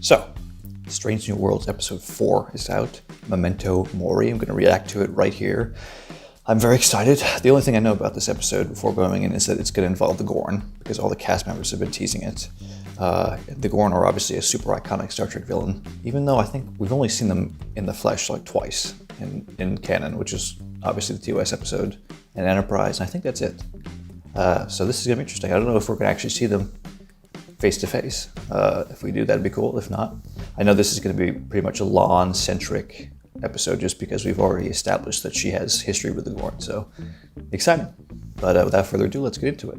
So, Strange New Worlds episode 4 is out. Memento Mori. I'm going to react to it right here. I'm very excited. The only thing I know about this episode before going in is that it's going to involve the Gorn, because all the cast members have been teasing it. The Gorn are obviously a super iconic Star Trek villain, even though I think we've only seen them in the flesh like twice in canon, which is obviously the TOS episode and Enterprise, and I think that's it. So this is going to be interesting. I don't know if we're going to actually see them face to face. If we do, that'd be cool. If not, I know this is going to be pretty much a Lon-centric episode just because we've already established that she has history with the Gorn, so exciting. But without further ado, let's get into it.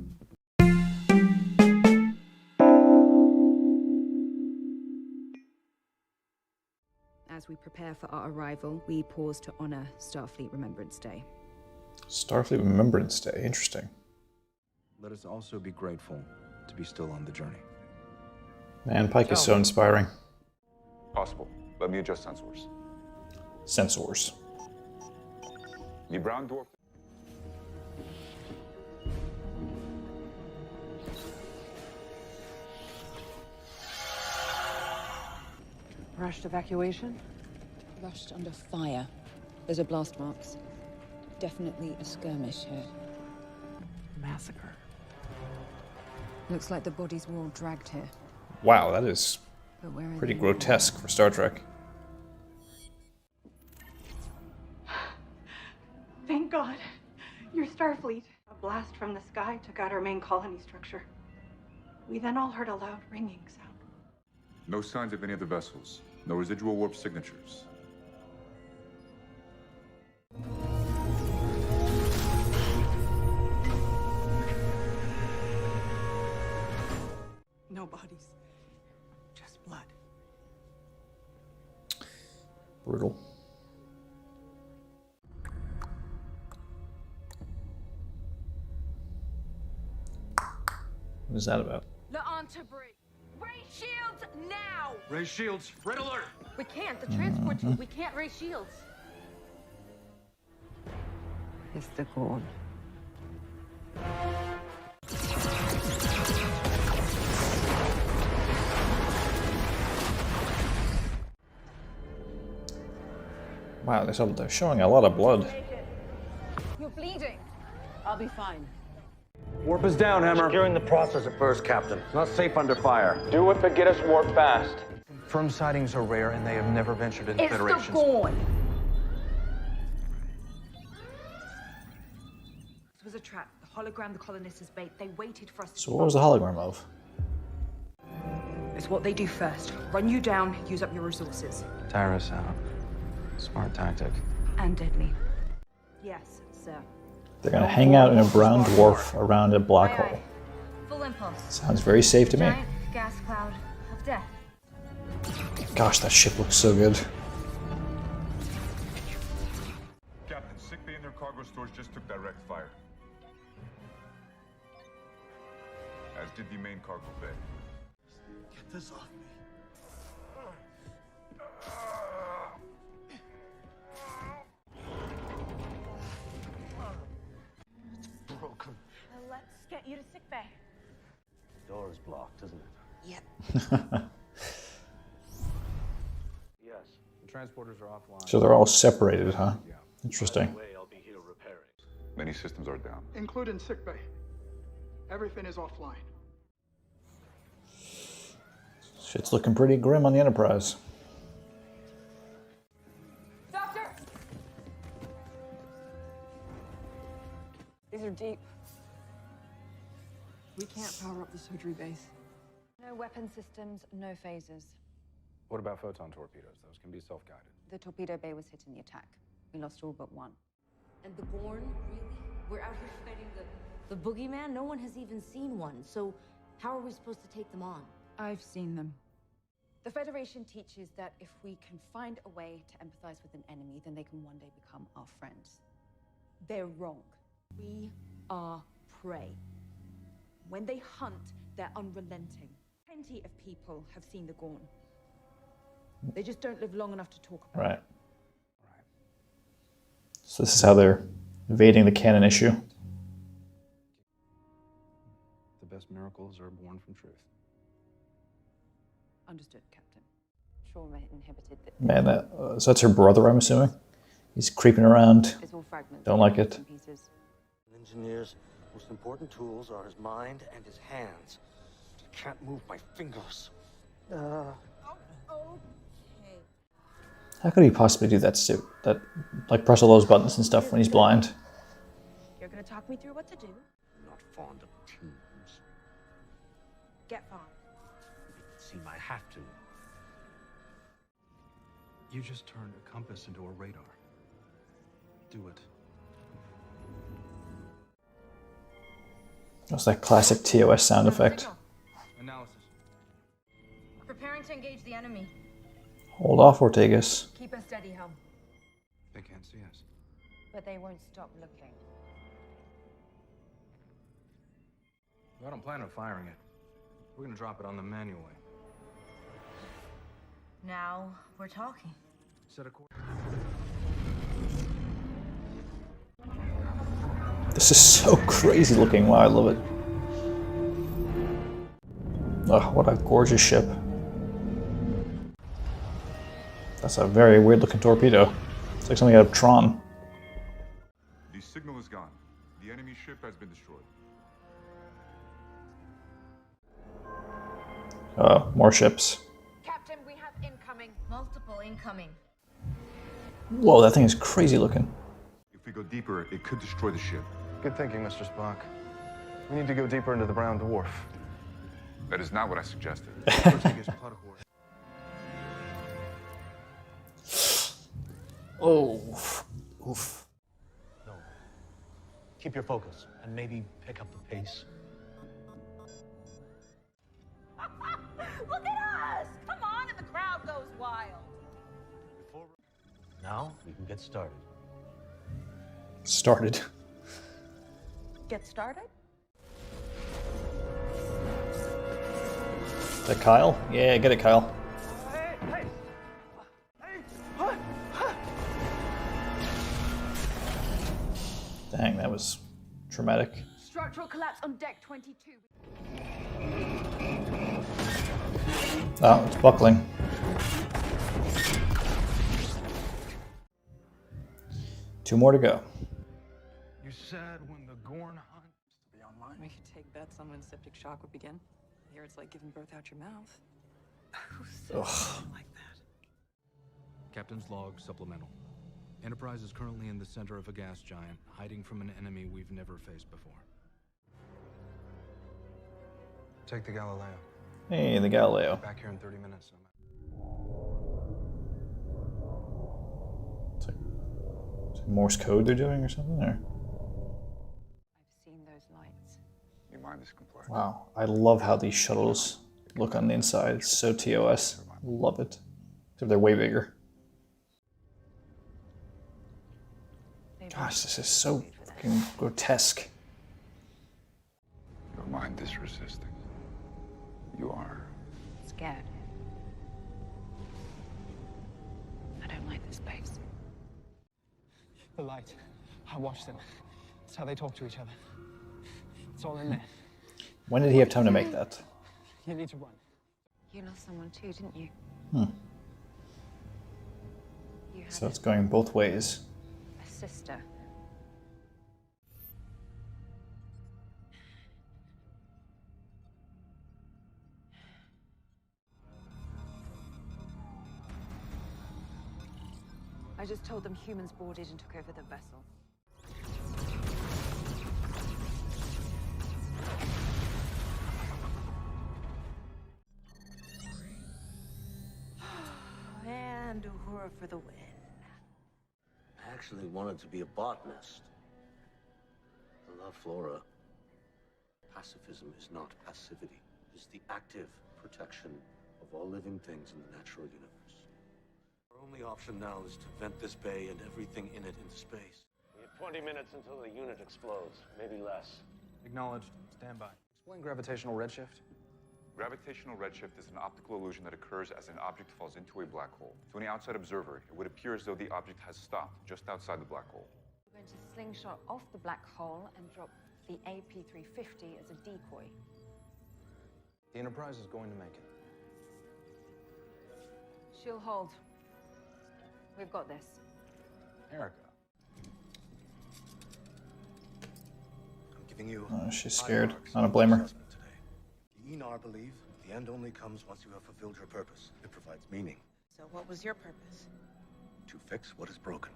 As we prepare for our arrival, we pause to honor Starfleet Remembrance Day. Starfleet Remembrance Day, interesting. Let us also be grateful to be still on the journey. Man, Pike is so inspiring. Possible. Let me adjust sensors. Sensors. The brown dwarf. Rushed evacuation? Rushed under fire. Those are blast marks. Definitely a skirmish here. Massacre. Looks like the bodies were all dragged here. Wow, that is But where are pretty they? grotesque for Star Trek. Thank God. You're Starfleet. A blast from the sky took out our main colony structure. We then all heard a loud ringing sound. No signs of any of the vessels. No residual warp signatures. No bodies. Just blood. Brutal. What is that about? Ray shields now! Raise shields. Red alert. We can't. The transport tube. We can't raise shields. It's the Gorn. Wow, they're showing a lot of blood. You're bleeding. I'll be fine. Warp is down, Hammer. Securing the process at first, Captain. It's not safe under fire. Do it, but get us warp fast. Confirmed sightings are rare, and they have never ventured into It's the Federations. Gorn. This was a trap. The hologram the colonists as bait. They waited for us to... So what was the hologram of? It's what they do first. Run you down, use up your resources. Tire us out. Smart tactic. And deadly. Yes, sir. They're gonna hang out in a brown dwarf around a black Aye, hole. aye. Full impulse. Sounds very safe to me. Giant gas cloud of death. Gosh, that ship looks so good. Captain, sickbay and their cargo stores just took direct fire. As did the main cargo bay. Get this off me. It's broken. Let's get you to sickbay. The door is blocked, isn't it? Yep. Yes. The transporters are offline. So they're all separated, huh? Yeah. Interesting. Way, I'll be here repairing. Many systems are down. Including sickbay. Everything is offline. Shit's looking pretty grim on the Enterprise. Doctor! These are deep. We can't power up the surgery base. No weapon systems, no phasers. What about photon torpedoes? Those can be self-guided. The torpedo bay was hit in the attack. We lost all but one. And the Gorn, really? We're out here fighting the boogeyman? No one has even seen one, so how are we supposed to take them on? I've seen them. The Federation teaches that if we can find a way to empathize with an enemy, then they can one day become our friends. They're wrong. We are prey. When they hunt, they're unrelenting. Plenty of people have seen the Gorn. They just don't live long enough to talk about it. Right. So this is how they're evading the canon issue. The best miracles are born from truth. Understood, Captain. trauma inhibited that. Man, so that's her brother, I'm assuming? He's creeping around. It's all fragments. Don't like it. Pieces. An engineer's most important tools are his mind and his hands. I can't move my fingers. How could he possibly do that suit? That, like, press all those buttons and stuff when he's blind? You're gonna talk me through what to do? I'm not fond of teams. Get far. It seem I have to. You just turned a compass into a radar. Do it. That's that classic TOS sound effect. Analysis. Preparing to engage the enemy. Hold off, Ortegas. Keep a steady helm. They can't see us. But they won't stop looking. I don't plan on firing it. We're gonna drop it on the manual way. Now we're talking. Set a course. This is so crazy looking. Wow, I love it. Oh, what a gorgeous ship. That's a very weird looking torpedo. It's like something out of Tron. The signal is gone. The enemy ship has been destroyed. More ships. Captain, we have incoming. Multiple incoming. Whoa, that thing is crazy looking. If we go deeper, it could destroy the ship. Good thinking, Mr. Spock. We need to go deeper into the brown dwarf. That is not what I suggested. Oh, oof. No. Keep your focus and maybe pick up the pace. Look at us! Come on, and the crowd goes wild. Now we can get started. Started. Get started? Is that Kyle? Yeah, get it, Kyle. Dang, that was traumatic. Structural collapse on deck 22. Oh, it's buckling. Two more to go. You said when the Gorn hunt to be online? We could take bets on when septic shock would begin. Here it's like giving birth out your mouth. Who says something like that? Captain's log supplemental. Enterprise is currently in the center of a gas giant, hiding from an enemy we've never faced before. Take the Galileo. Hey, the Galileo. Back here in 30 minutes. It's like Morse code they're doing or something? Or? I've seen those lights. Your mind is complex. Wow, I love how these shuttles look on the inside. It's so TOS. Love it. Except they're way bigger. Gosh, this is so fucking grotesque. Your mind is resisting. You are. Scared. I don't like this place. The light. I watched them. It's how they talk to each other. It's all in there. When did he have time to make that? You need to run. You lost someone too, didn't you? You had So it's going both ways. a sister. I just told them humans boarded and took over the vessel. And Uhura for the win. I actually wanted to be a botanist. I love flora. Pacifism is not passivity. It is the active protection of all living things in the natural universe. Our only option now is to vent this bay and everything in it into space. We have 20 minutes until the unit explodes, maybe less. Acknowledged. Stand by. Explain gravitational redshift. Gravitational redshift is an optical illusion that occurs as an object falls into a black hole. To any outside observer, it would appear as though the object has stopped just outside the black hole. We're going to slingshot off the black hole and drop the AP-350 as a decoy. The Enterprise is going to make it. She'll hold. We've got this. Erica. I'm giving you. Oh, she's scared. I don't blame her. The Enar believe the end only comes once you have fulfilled your purpose. It provides meaning. So what was your purpose? To fix what is broken.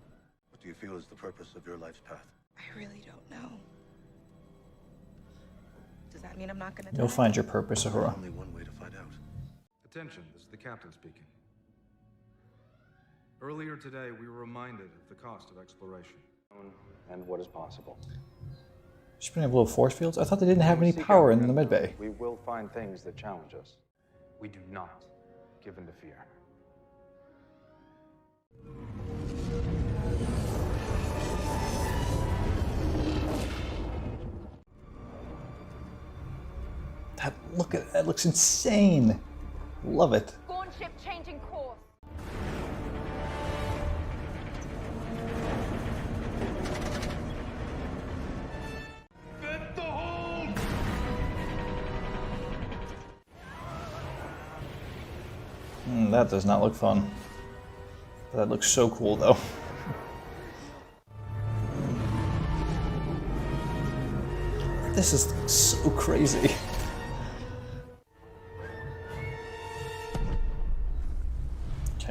What do you feel is the purpose of your life's path? I really don't know. Does that mean I'm not gonna die? You'll find your purpose, Uhura. Only one way to find out. Attention, this is the captain speaking. Earlier today, we were reminded of the cost of exploration. And what is possible. She's been able to force fields? I thought they didn't have any power in the medbay. We will find things that challenge us. We do not give in to fear. Look at that, looks insane. Love it. Gorn ship changing course. Get the hold! That does not look fun. That looks so cool though. This is so crazy.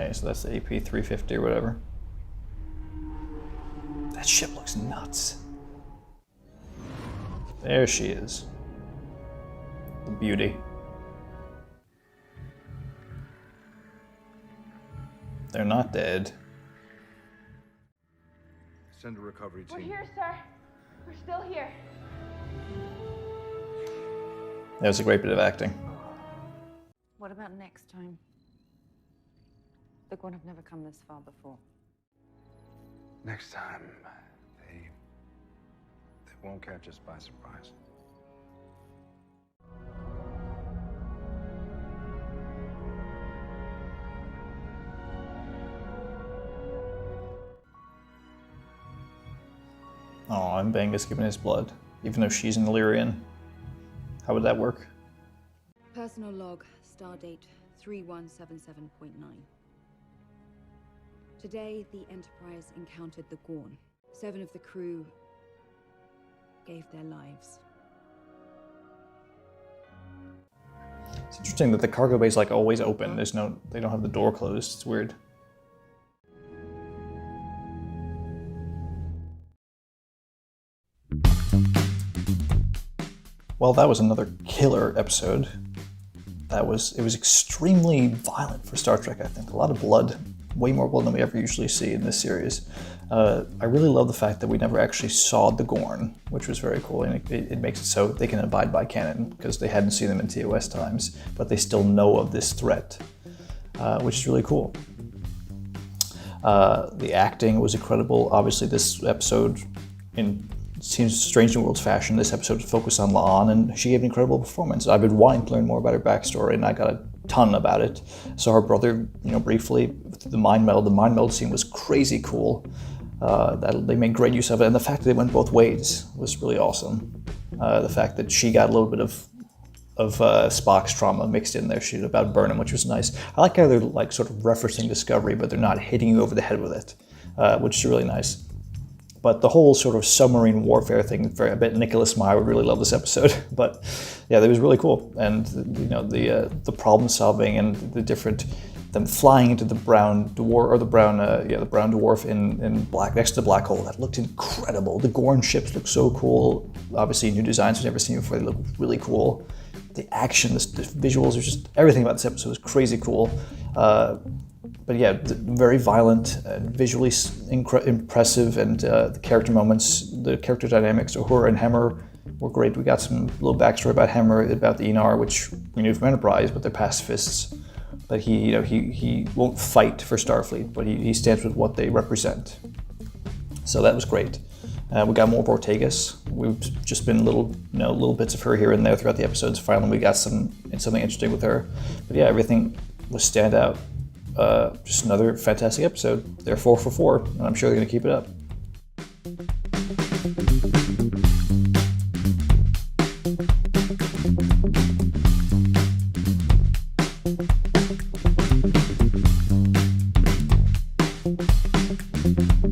Okay, so that's the AP-350 or whatever. That ship looks nuts. There she is. The beauty. They're not dead. Send a recovery team. We're here, sir. We're still here. That was a great bit of acting. What about next time? The Gorn have never come this far before. Next time, they won't catch us by surprise. Oh, and Banga's giving his blood, even though she's an Illyrian. How would that work? Personal log, stardate 3177.9. Today, the Enterprise encountered the Gorn. 7 of the crew gave their lives. It's interesting that the cargo bay is like always open. They don't have the door closed. It's weird. Well, that was another killer episode. It was extremely violent for Star Trek, I think. A lot of blood, way more blood than we ever usually see in this series. I really love the fact that we never actually saw the Gorn, which was very cool, and it makes it so they can abide by canon, because they hadn't seen them in TOS times, but they still know of this threat, which is really cool. The acting was incredible. Obviously, this episode, it seems Strange New Worlds fashion, this episode focused on La'an, and she gave an incredible performance. I've been wanting to learn more about her backstory, and I got a ton about it. Saw her brother, briefly, the mind meld scene was crazy cool. They made great use of it, and the fact that it went both ways was really awesome. The fact that she got a little bit of Spock's trauma mixed in there, she about Burnham, which was nice. I like how they're like sort of referencing Discovery, but they're not hitting you over the head with it, which is really nice. But the whole sort of submarine warfare thing, I bet Nicholas Meyer would really love this episode. But yeah, that was really cool. And the problem solving and the different, them flying into the brown dwarf, or the brown dwarf in black, next to the black hole, that looked incredible. The Gorn ships look so cool. Obviously new designs we've never seen before, they look really cool. The action, the visuals, are just, everything about this episode was crazy cool. But yeah, very violent, visually impressive, and the character moments, the character dynamics, Uhura and Hemmer were great. We got some little backstory about Hemmer, about the Enar, which we knew from Enterprise, but they're pacifists. But he won't fight for Starfleet, but he stands with what they represent. So that was great. We got more of Ortegas. We've just been little bits of her here and there throughout the episodes. Finally, we got something interesting with her. But yeah, everything was standout. Just another fantastic episode. They're 4 for 4, and I'm sure they're going to keep it up. Bye.